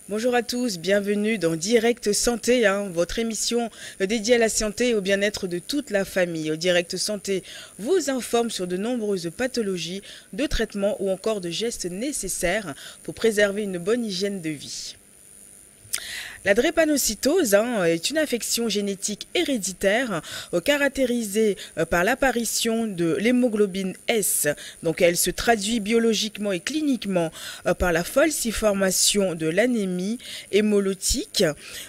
Bonjour à tous, bienvenue dans Direct Santé, votre émission dédiée à la santé et au bien-être de toute la famille. Direct Santé vous informe sur de nombreuses pathologies, de traitements ou encore de gestes nécessaires pour préserver une bonne hygiène de vie. La drépanocytose est une affection génétique héréditaire caractérisée par l'apparition de l'hémoglobine S. Donc elle se traduit biologiquement et cliniquement par la falsiformation de l'anémie hémolytique.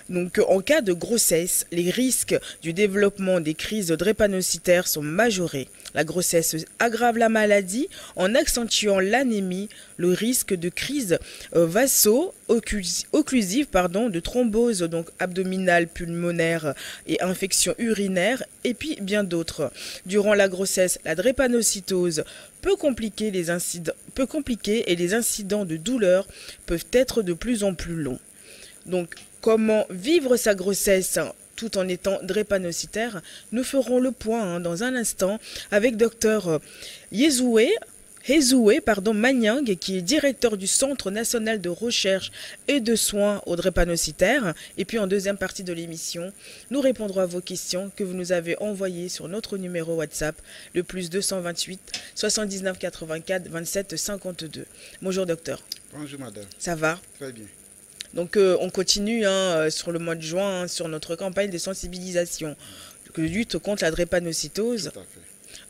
Donc en cas de grossesse, les risques du développement des crises drépanocytaires sont majorés. La grossesse aggrave la maladie en accentuant l'anémie, le risque de crise vaso-occlusive, de thrombose donc abdominale, pulmonaire et infection urinaire, et puis bien d'autres. Durant la grossesse, la drépanocytose peut compliquer et les incidents de douleur peuvent être de plus en plus longs. Donc, comment vivre sa grossesse tout en étant drépanocytaire? Nous ferons le point dans un instant avec Dr Yezoué Manyang, qui est directeur du Centre national de recherche et de soins aux drépanocytaires. Et puis en deuxième partie de l'émission, nous répondrons à vos questions que vous nous avez envoyées sur notre numéro WhatsApp, le plus 228 79 84 27 52. Bonjour docteur. Bonjour madame. Ça va? Très bien. Donc on continue sur le mois de juin sur notre campagne de sensibilisation de lutte contre la drépanocytose. Tout à fait.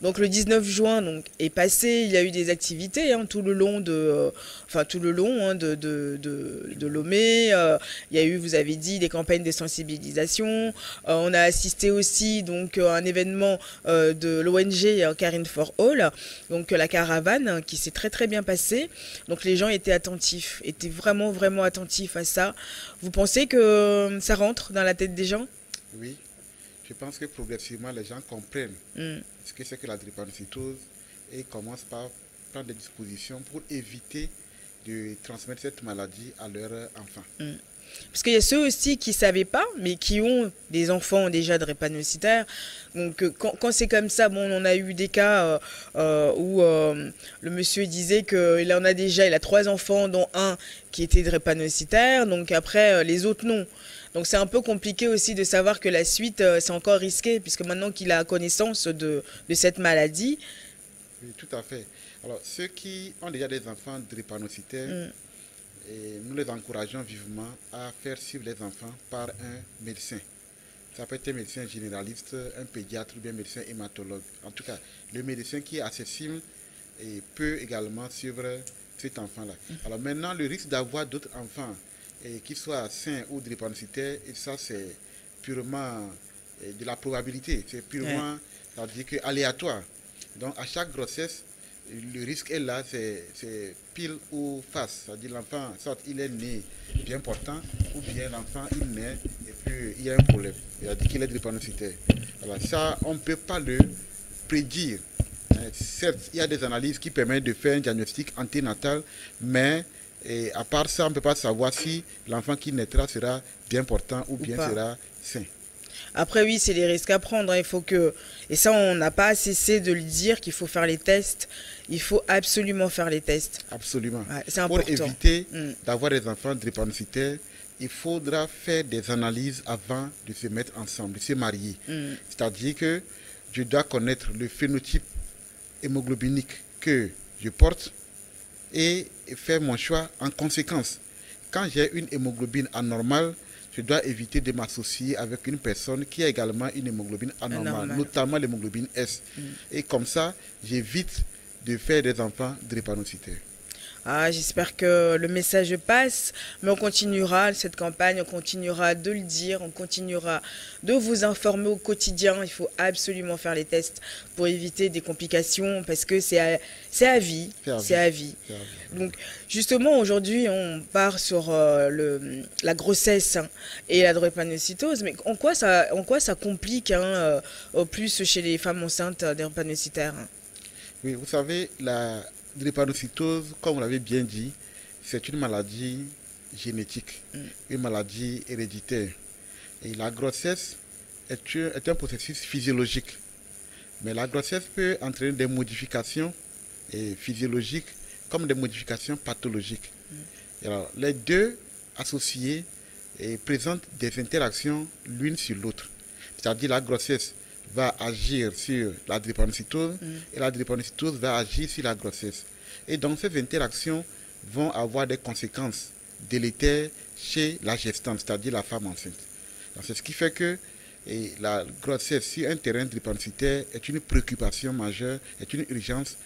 Donc le 19 juin est passé, il y a eu des activités tout le long de Lomé. Il y a eu, vous avez dit, des campagnes de sensibilisation. On a assisté aussi à un événement de l'ONG Caring for All, donc la caravane qui s'est très très bien passée. Donc les gens étaient attentifs, étaient vraiment vraiment attentifs à ça. Vous pensez que ça rentre dans la tête des gens? Oui. Je pense que progressivement, les gens comprennent ce que c'est que la drépanocytose et commencent par prendre des dispositions pour éviter de transmettre cette maladie à leurs enfants. Parce qu'il y a ceux aussi qui ne savaient pas, mais qui ont des enfants déjà drépanocytaires. Donc quand c'est comme ça, on a eu des cas où le monsieur disait qu'il en a déjà, il a 3 enfants, dont un qui était drépanocytaire, donc après les autres non. Donc c'est un peu compliqué aussi de savoir que la suite, c'est encore risqué, puisque maintenant qu'il a connaissance de cette maladie. Oui, tout à fait. Alors, ceux qui ont déjà des enfants drépanocytaires, nous les encourageons vivement à faire suivre les enfants par un médecin. Ça peut être un médecin généraliste, un pédiatre ou bien un médecin hématologue. En tout cas, le médecin qui est accessible et peut également suivre cet enfant-là. Alors maintenant, le risque d'avoir d'autres enfants, qu'ils soient sains ou drépanocytaires, et ça c'est purement de la probabilité, c'est purement aléatoire. Donc à chaque grossesse, le risque est là, c'est pile ou face. C'est-à-dire l'enfant, soit il est né bien portant, ou bien l'enfant il naît et puis il y a un problème, c'est-à-dire qu'il est drépanocytaire. Alors ça, on ne peut pas le prédire. Certes, il y a des analyses qui permettent de faire un diagnostic anténatal, mais à part ça, on ne peut pas savoir si l'enfant qui naîtra sera bien portant ou bien sera sain. Après, oui, c'est les risques à prendre. Il faut que, et ça, on n'a pas cessé de le dire, qu'il faut faire les tests. Il faut absolument faire les tests. Absolument. Ouais, c'est important. Pour éviter d'avoir des enfants drépanocytaires, il faudra faire des analyses avant de se mettre ensemble, de se marier. C'est-à-dire que je dois connaître le phénotype hémoglobinique que je porte et faire mon choix en conséquence. Quand j'ai une hémoglobine anormale, je dois éviter de m'associer avec une personne qui a également une hémoglobine anormale, notamment l'hémoglobine S. Et comme ça, j'évite de faire des enfants drépanocytaires. J'espère que le message passe, mais on continuera cette campagne, on continuera de le dire, on continuera de vous informer au quotidien. Il faut absolument faire les tests pour éviter des complications, parce que c'est à vie. C'est à vie. Donc justement, aujourd'hui, on part sur la grossesse et la drépanocytose, mais en quoi ça complique au plus chez les femmes enceintes drépanocytaires? Oui, vous savez, la drépanocytose, comme vous l'avez bien dit, c'est une maladie génétique, une maladie héréditaire. Et la grossesse est un processus physiologique. Mais la grossesse peut entraîner des modifications physiologiques comme des modifications pathologiques. Et alors, les deux associées et présentent des interactions l'une sur l'autre. C'est-à-dire la grossesse va agir sur la drépanocytose et la drépanocytose va agir sur la grossesse. Et donc ces interactions vont avoir des conséquences délétères chez la gestante, c'est-à-dire la femme enceinte. C'est ce qui fait que la grossesse sur un terrain drépanocytaire est une préoccupation majeure, est une urgence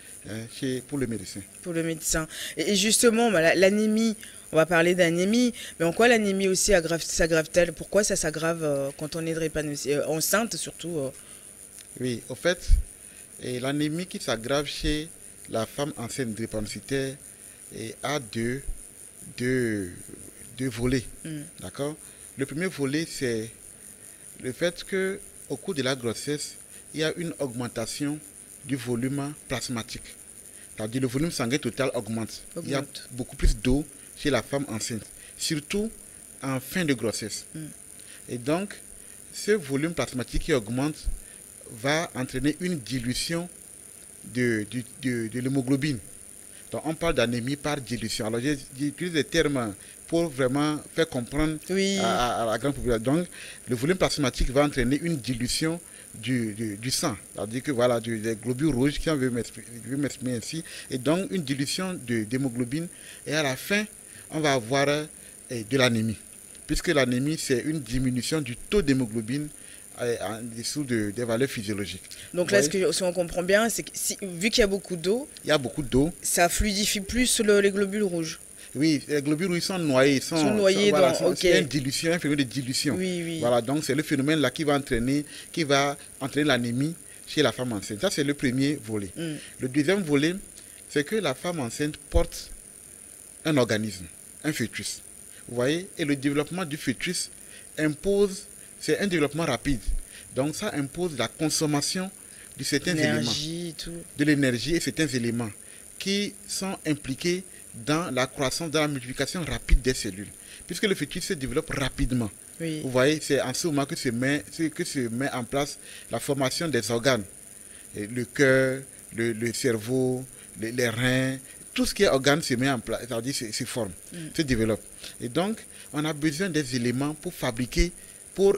pour le médecin. Pour le médecin. Et justement, l'anémie, on va parler d'anémie, mais en quoi l'anémie aussi s'aggrave-t-elle? Pourquoi ça s'aggrave quand on est enceinte surtout Oui, au fait, l'anémie qui s'aggrave chez la femme enceinte drépanocytaire a deux volets. D'accord? Le premier volet, c'est le fait qu'au cours de la grossesse, il y a une augmentation du volume plasmatique. C'est-à-dire le volume sanguin total augmente. Il y a beaucoup plus d'eau chez la femme enceinte, surtout en fin de grossesse. Et donc, ce volume plasmatique qui augmente va entraîner une dilution de l'hémoglobine. Donc, on parle d'anémie par dilution. Alors, j'utilise des termes pour vraiment faire comprendre à la grande population. Donc, le volume plasmatique va entraîner une dilution du sang. C'est-à-dire que voilà, des globules rouges, qui veut m'exprimer ainsi. Et donc, une dilution d'hémoglobine. Et à la fin, on va avoir de l'anémie. Puisque l'anémie, c'est une diminution du taux d'hémoglobine en dessous des valeurs physiologiques. Donc là, si on comprend bien, c'est que vu qu'il y a beaucoup d'eau, ça fluidifie plus les globules rouges. Oui, les globules rouges sont noyés. C'est une dilution, un phénomène de dilution. Oui. Voilà, donc c'est le phénomène là qui va entraîner l'anémie chez la femme enceinte. Ça, c'est le premier volet. Le deuxième volet, c'est que la femme enceinte porte un organisme, un fœtus. Vous voyez, et le développement du fœtus c'est un développement rapide. Donc ça impose la consommation de certains éléments, de l'énergie et certains éléments qui sont impliqués dans la croissance, dans la multiplication rapide des cellules. Puisque le fœtus se développe rapidement. Oui. Vous voyez, c'est en ce moment que se met en place la formation des organes. Et le cœur, le cerveau, les reins, tout ce qui est organe se met en place, c'est-à-dire se forme, se développe. Et donc, on a besoin des éléments pour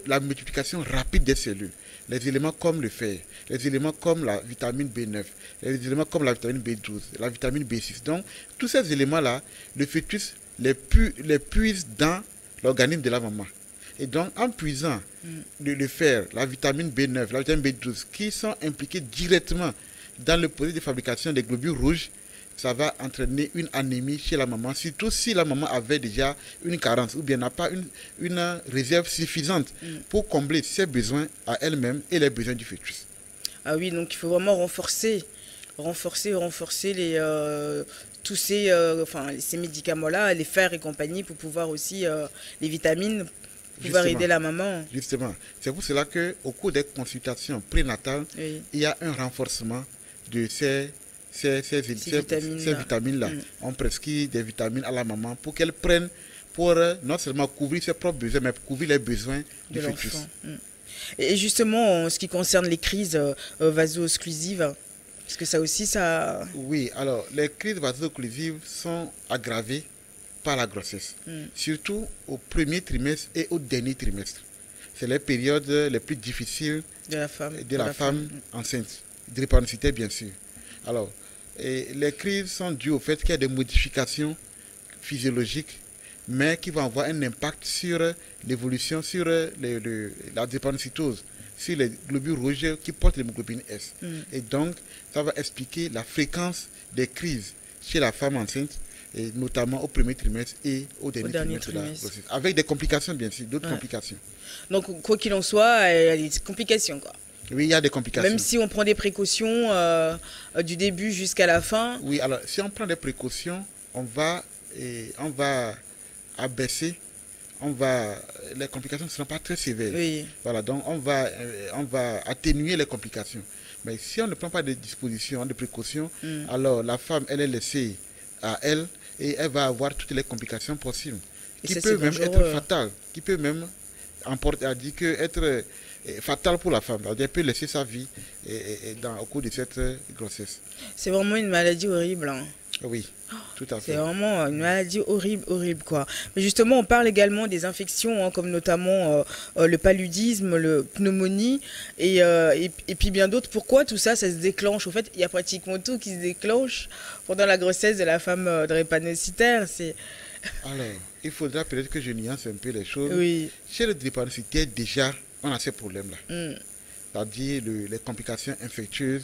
la multiplication rapide des cellules. Les éléments comme le fer, les éléments comme la vitamine B9, les éléments comme la vitamine B12, la vitamine B6. Donc, tous ces éléments-là, le fœtus les puise dans l'organisme de la maman. Et donc, en puisant le fer, la vitamine B9, la vitamine B12, qui sont impliqués directement dans le processus de fabrication des globules rouges, ça va entraîner une anémie chez la maman, surtout si la maman avait déjà une carence ou bien n'a pas une réserve suffisante pour combler ses besoins à elle-même et les besoins du fœtus. Ah oui, donc il faut vraiment renforcer tous ces médicaments-là, les fers et compagnie, pour pouvoir aussi, les vitamines, pouvoir aider la maman. Justement, c'est pour cela qu'au cours des consultations prénatales, il y a un renforcement de ces vitamines-là. On prescrit des vitamines à la maman pour qu'elle prenne pour non seulement couvrir ses propres besoins, mais couvrir les besoins du fœtus. Et justement, en ce qui concerne les crises vaso-occlusives, parce que ça aussi, ça... Oui, alors les crises vaso-occlusives sont aggravées par la grossesse, surtout au premier trimestre et au dernier trimestre. C'est les périodes les plus difficiles de la femme enceinte, drépanocytaire bien sûr. Alors, les crises sont dues au fait qu'il y a des modifications physiologiques, mais qui vont avoir un impact sur l'évolution, sur la drépanocytose, sur les globules rouges qui portent l'hémoglobine S. Et donc, ça va expliquer la fréquence des crises chez la femme enceinte, et notamment au premier trimestre et au dernier trimestre de la grossesse. Avec des complications, bien sûr, d'autres complications. Donc, quoi qu'il en soit, il y a des complications, quoi. Oui, il y a des complications. Même si on prend des précautions du début jusqu'à la fin. Oui, alors si on prend des précautions, on va abaisser, les complications ne seront pas très sévères. Oui. Voilà, donc on va atténuer les complications. Mais si on ne prend pas de dispositions, de précautions, alors la femme, elle est laissée à elle et elle va avoir toutes les complications possibles. Qui peut même être fatales, qui peut même être fatal pour la femme. Elle peut laisser sa vie au cours de cette grossesse. C'est vraiment une maladie horrible. Hein. Oui, tout à C'est fait. vraiment une maladie horrible, horrible, quoi. Mais justement, on parle également des infections, hein, comme notamment le paludisme, le pneumonie et puis bien d'autres. Pourquoi tout ça, ça se déclenche? En fait, il y a pratiquement tout qui se déclenche pendant la grossesse de la femme drépanocytaire. C'est Alors, il faudra peut-être que je nuance un peu les choses. oui, Chez le drépanocytaire, déjà, on a ces problèmes-là. mm, C'est-à-dire les complications infectieuses,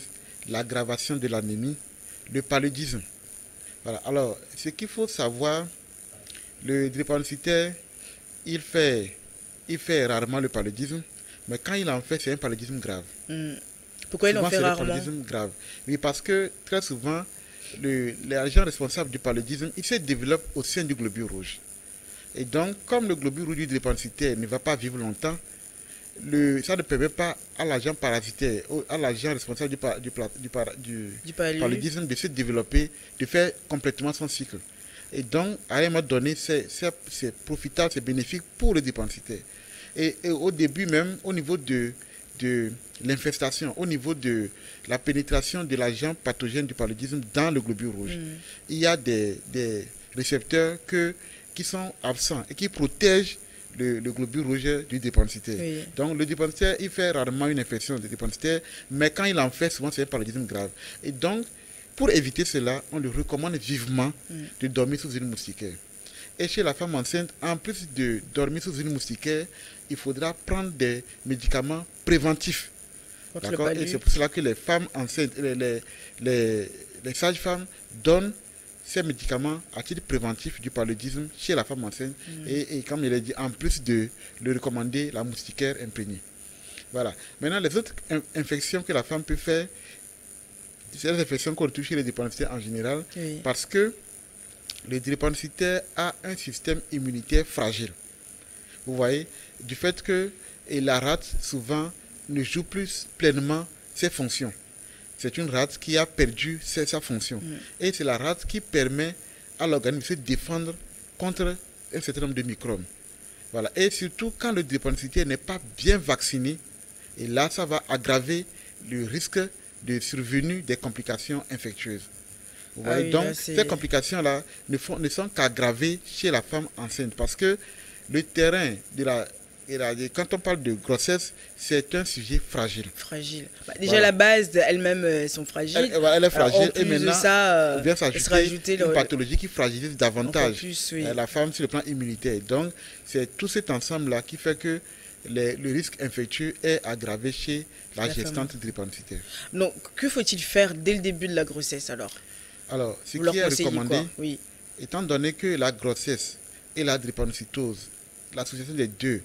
l'aggravation de l'anémie, le paludisme. Voilà. Alors, ce qu'il faut savoir, le drépanocytaire, il fait, il fait rarement le paludisme, mais quand il en fait, c'est un paludisme grave. mm. Pourquoi il en Souvent, fait c'est le rarement? paludisme grave. Oui, parce que très souvent, l'agent responsable du paludisme, il se développe au sein du globule rouge. Et donc, comme le globule rouge du drépanocytaire ne va pas vivre longtemps, ça ne permet pas à l'agent parasitaire, à l'agent responsable Du palu? paludisme de se développer, de faire complètement son cycle. Et donc, à un moment donné, c'est profitable, c'est bénéfique pour le drépanocytaire. Et au début même, au niveau de l'infestation, au niveau de la pénétration de l'agent pathogène du paludisme dans le globule rouge, il y a des récepteurs qui sont absents et qui protègent le globule rouge du drépanocytaire. Oui. Donc le drépanocytaire, il fait rarement une infection du drépanocytaire, mais quand il en fait, souvent c'est un paludisme grave. Et donc, pour éviter cela, on lui recommande vivement de dormir sous une moustiquaire. Et chez la femme enceinte, en plus de dormir sous une moustiquaire, il faudra prendre des médicaments préventifs. Contre le D'accord. Et palu? c'est pour cela que les femmes enceintes, les sages-femmes donnent ces médicaments à titre préventif du paludisme chez la femme enceinte. Et comme je l'ai dit, en plus de le recommander, la moustiquaire imprégnée. Voilà. Maintenant, les autres infections que la femme peut faire, c'est les infections qu'on retrouve chez les drépanocytaires en général, Oui. parce que le drépanocytaire a un système immunitaire fragile. Vous voyez, du fait que la rate, souvent, ne joue plus pleinement ses fonctions. C'est une rate qui a perdu sa fonction. Et c'est la rate qui permet à l'organisme de se défendre contre un certain nombre de microbes. Voilà. Et surtout, quand le drépanocytaire n'est pas bien vacciné, et là, ça va aggraver le risque de survenue des complications infectieuses. Vous voyez, oui, donc, là, ces complications-là ne sont qu'aggravées chez la femme enceinte parce que le terrain quand on parle de grossesse, c'est un sujet fragile. Fragile. Bah, déjà, Voilà. la base, elles-mêmes sont fragiles. Elle est fragile. En plus Et maintenant, de ça, vient se s'ajouter rajouter une pathologie qui fragilise davantage encore plus, oui. la femme sur le plan immunitaire. Donc, c'est tout cet ensemble-là qui fait que le risque infectieux est aggravé chez la gestante drépanocytaire. Donc, que faut-il faire dès le début de la grossesse alors? Alors, ce Vous leur qui est conseillez recommandé, quoi? Oui. étant donné que la grossesse et la drépanocytose, l'association des deux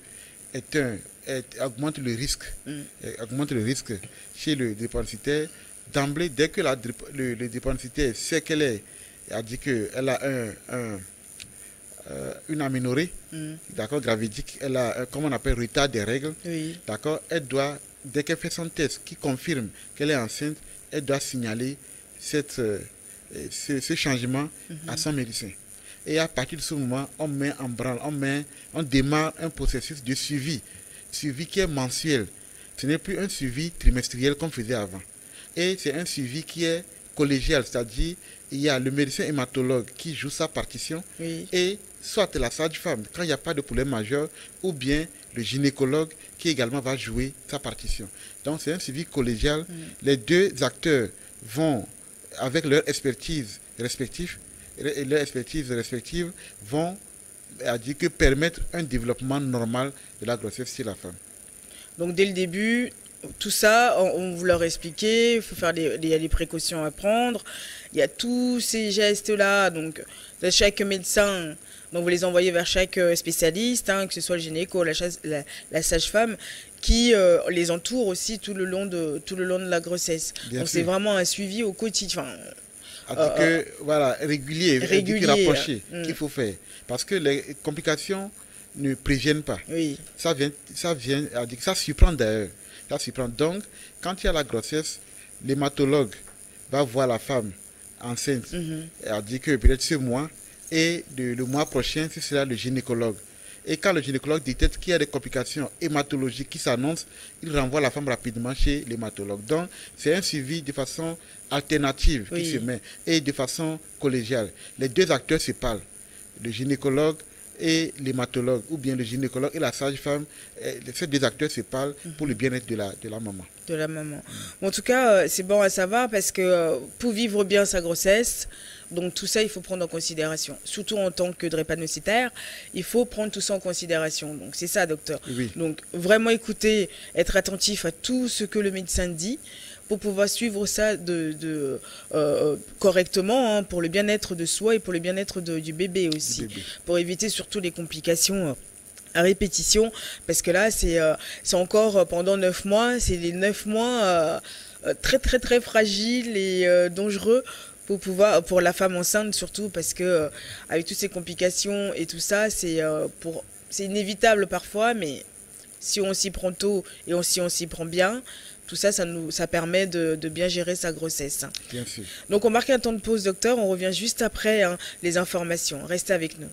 augmente le risque, chez le drépanocytaire, d'emblée, dès que le drépanocytaire sait a dit qu'elle a une aménorrhée, d'accord, gravidique, elle a, comme on appelle, retard des règles, Oui. d'accord, elle doit, dès qu'elle fait son test qui confirme qu'elle est enceinte, elle doit signaler ce changement à son médecin. Et à partir de ce moment, on met en branle, on démarre un processus de suivi qui est mensuel. Ce n'est plus un suivi trimestriel comme faisait avant. Et c'est un suivi qui est collégial, c'est-à-dire il y a le médecin hématologue qui joue sa partition, Oui. et soit la sage-femme quand il n'y a pas de problème majeur, ou bien le gynécologue qui également va jouer sa partition. Donc c'est un suivi collégial. Les deux acteurs vont, avec leur expertise respective, vont permettre un développement normal de la grossesse chez la femme. Donc, dès le début, tout ça, on vous leur expliquait, il faut faire il y a des précautions à prendre, il y a tous ces gestes-là, donc de chaque médecin, donc vous les envoyez vers chaque spécialiste, hein, que ce soit le gynéco, la sage-femme, qui les entoure aussi tout le long de la grossesse. Bien donc sûr. c'est vraiment un suivi au quotidien. Régulier, rapproché qu'il faut faire. Parce que les complications ne préviennent pas. Oui. Ça surprend d'ailleurs. Ça surprend. Donc, quand il y a la grossesse, l'hématologue va voir la femme enceinte. Elle dit que peut-être ce mois, et le mois prochain, ce sera le gynécologue. Et quand le gynécologue détecte qu'il y a des complications hématologiques qui s'annoncent, il renvoie la femme rapidement chez l'hématologue. Donc, c'est un suivi de façon alternative qui se met et de façon collégiale. Les deux acteurs se parlent, le gynécologue et l'hématologue, ou bien le gynécologue et la sage-femme. Ces deux acteurs se parlent pour le bien-être de la maman. De la maman. En tout cas, c'est bon à savoir parce que pour vivre bien sa grossesse, donc tout ça, il faut prendre en considération. Surtout en tant que drépanocytaire, il faut prendre tout ça en considération. Donc c'est ça, docteur. Oui. Donc vraiment écouter, être attentif à tout ce que le médecin dit pour pouvoir suivre ça correctement, hein, pour le bien-être de soi et pour le bien-être du bébé aussi. Pour éviter surtout les complications à répétition, parce que là, c'est encore pendant 9 mois, c'est les 9 mois très, très, très fragiles et dangereux pour la femme enceinte surtout, parce que avec toutes ces complications et tout ça, c'est inévitable parfois, mais si on s'y prend tôt et si on s'y prend bien, tout ça, ça permet de bien gérer sa grossesse. Bien sûr. Donc on marque un temps de pause, docteur, on revient juste après les informations. Restez avec nous.